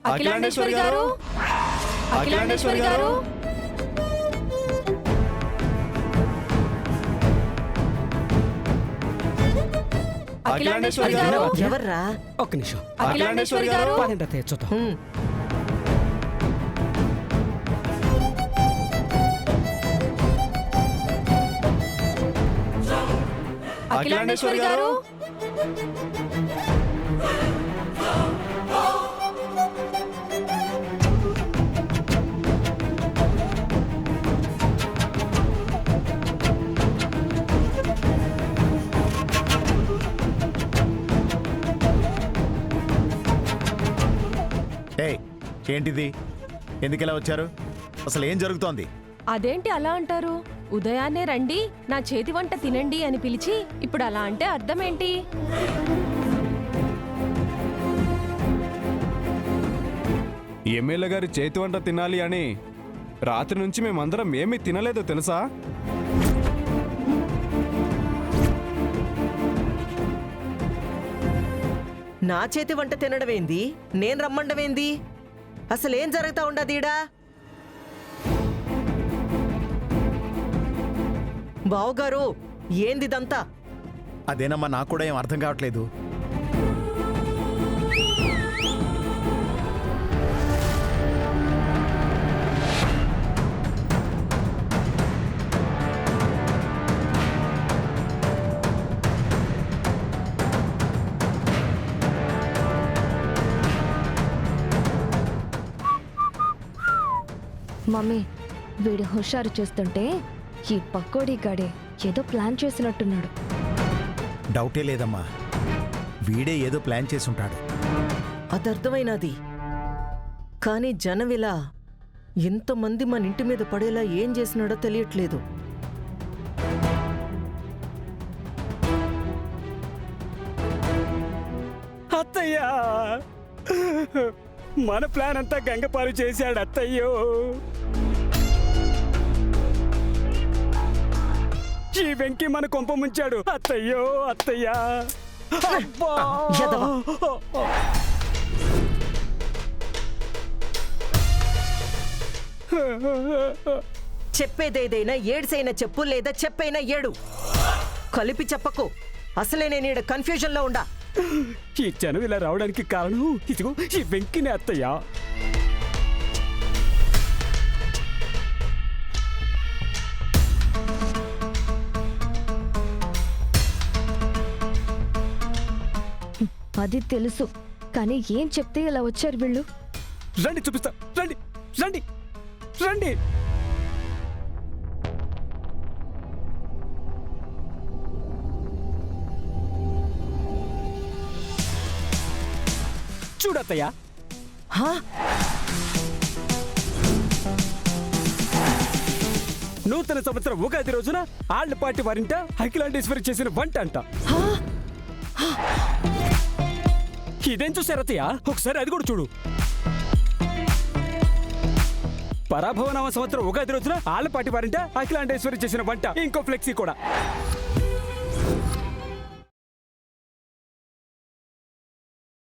అఖిలాండేశ్వరి గారు, అఖిలాండేశ్వరి గారు, అఖిలాండేశ్వరి గారు, ఎవర్రా? ఒక్క నిమిషం. అఖిలాండేశ్వరి గారు, పదండి అత్తయ్య చూద్దాం. అఖిలాండేశ్వరి గారు. ఏంటిది? ఎందుకు ఇలా వచ్చారు? అసలు ఏం జరుగుతోంది? అదేంటి అలా అంటారు? ఉదయాన్నే రండి నా చేతి వంట తినండి అని పిలిచి ఇప్పుడు అలా అంటే అర్థం ఏంటి? ఎమ్మెల్యే గారి చేతి వంట తినాలి అని రాత్రి నుంచి మేమందరం ఏమీ తినలేదో తెలుసా? నా చేతి వంట తినడమేంది? నేను రమ్మండమేంది? అసలేం జరుగుతా ఉండదీడా? బావుగారు, ఏందిదంతా? అదేనమ్మా, నాకు కూడా ఏం అర్థం కావట్లేదు. మమ్మీ, వీడు హుషారు చేస్తుంటే ఈ పక్కోడి గాడే ఏదో ప్లాన్ చేసినట్టున్నాడు. డౌటే లేదమ్మా, వీడే ఏదో ప్లాన్ చేసి ఉంటాడు. అదర్థమైనది. కానీ జనవిలా ఇంతమంది మన ఇంటి మీద పడేలా ఏం చేసినాడో తెలియట్లేదు. అత్తయ్యా, మన ప్లాన్ అంతా గంగపాలు చేశాడు అత్తయ్యో. ఈ వెంకి మన కొంప ముంచాడు అత్తయ్యో. అత్తయ్యా, అబ్బా! యదవ! చెప్పేదేదైనా ఏడ్సైనా చెప్పు, లేదా చెప్పైనా ఏడు. కలిపి చెప్పకు. అసలే నేను ఈడ కన్ఫ్యూజన్ లో ఉండా. ఈ జనం ఇలా రావడానికి కారణం ఇదిగో ఈ వెంకినే అత్తయ్యా. అది తెలుసు, కానీ ఏం చెప్తే ఇలా వచ్చారు వీళ్ళు? రండి చూపిస్తా, రండి రండి రండి. చూడత్తయ్యా, హా? నూతన సంవత్సరం ఉగాది రోజున ఆళ్లపాటి వారింట అఖిలాండేశ్వరి చేసిన వంట అంట. ఇదేం చూసారత్తయ్య? ఒకసారి అది కూడా చూడు. పరాభవ నామ సంవత్సరం ఉగాది రోజున ఆళ్లపాటి వారింట అఖిలాండేశ్వరి చేసిన వంట. ఇంకో ఫ్లెక్సీ కూడా.